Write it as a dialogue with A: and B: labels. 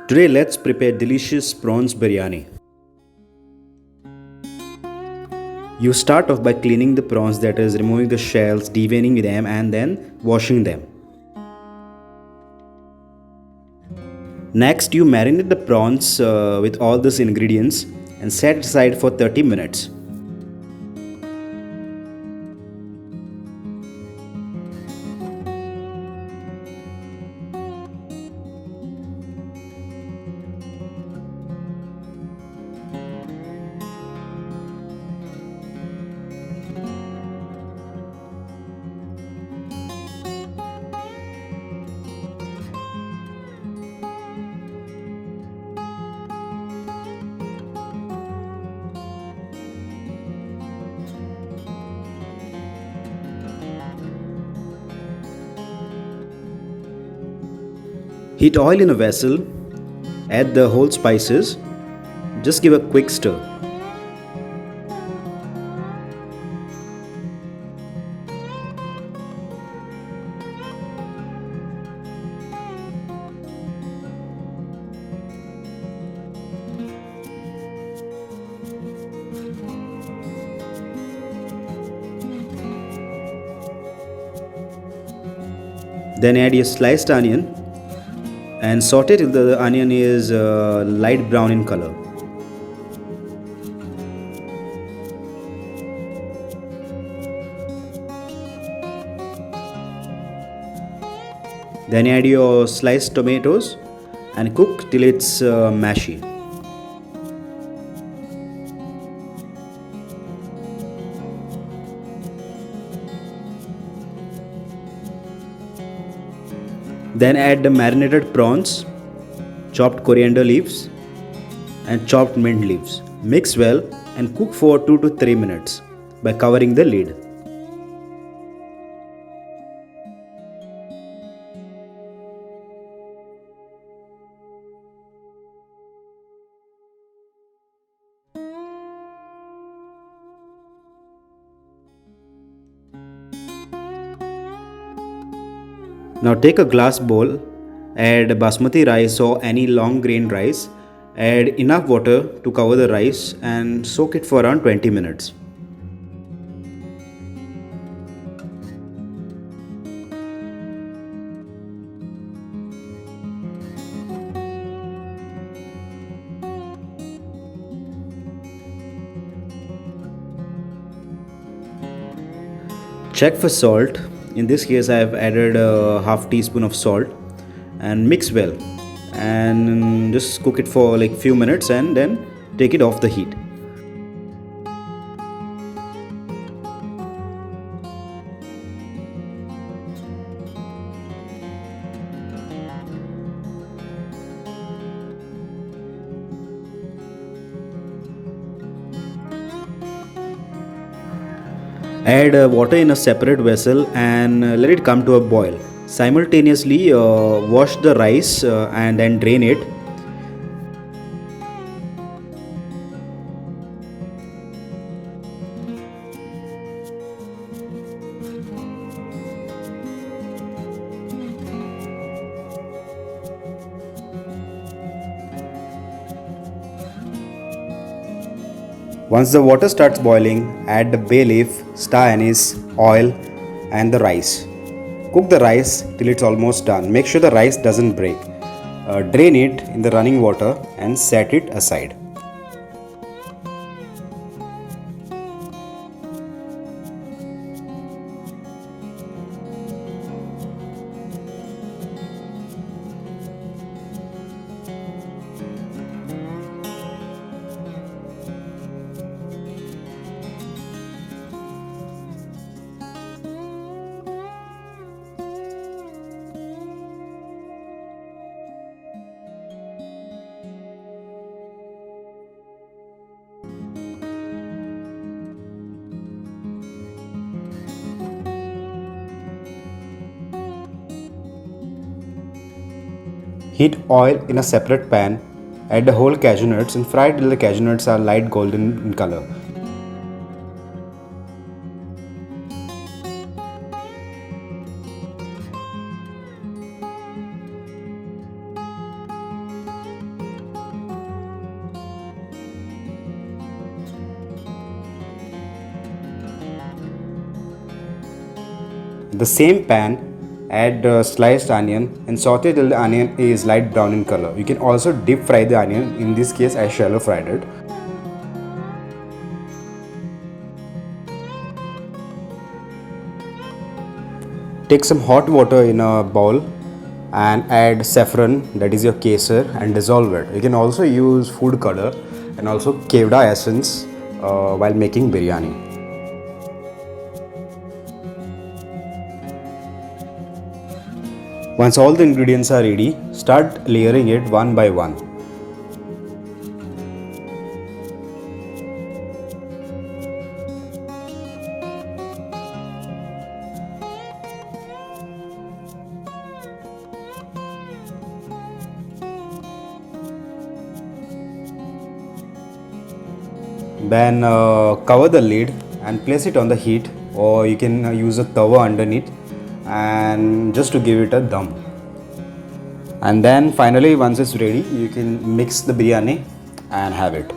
A: Today let's prepare delicious prawns biryani. You start off by cleaning the prawns, that is removing the shells, deveining them and then washing them. Next you marinate the prawns with all these ingredients and set it aside for 30 minutes. Heat oil in a vessel, add the whole spices, just give a quick stir. Then add your sliced onion and saute till the onion is light brown in color. Then add your sliced tomatoes and cook till it's mashy. Then add the marinated prawns, chopped coriander leaves and chopped mint leaves. Mix well and cook for 2 to 3 minutes by covering the lid. Now take a glass bowl, add basmati rice or any long grain rice, add enough water to cover the rice and soak it for around 20 minutes. Check for salt. In this case I have added a half teaspoon of salt and mix well and just cook it for like few minutes and then take it off the heat. Add water in a separate vessel and let it come to a boil. Simultaneously wash the rice and then drain it. Once the water starts boiling, add the bay leaf, star anise, oil and the rice. Cook the rice till it's almost done. Make sure the rice doesn't break. Drain it in the running water and set it aside. Heat oil in a separate pan, add the whole cashew nuts and fry till the cashew nuts are light golden in color. The same pan, add sliced onion and saute till the onion is light brown in color. You can also deep fry the onion. In this case I shallow fried it. Take some hot water in a bowl and add saffron, that is your kesar, and dissolve it. You can also use food color and also kevda essence while making biryani. Once all the ingredients are ready, start layering it one by one. Then cover the lid and place it on the heat, or you can use a tawa underneath and just to give it a dum. And then finally once it's ready, you can mix the biryani and have it.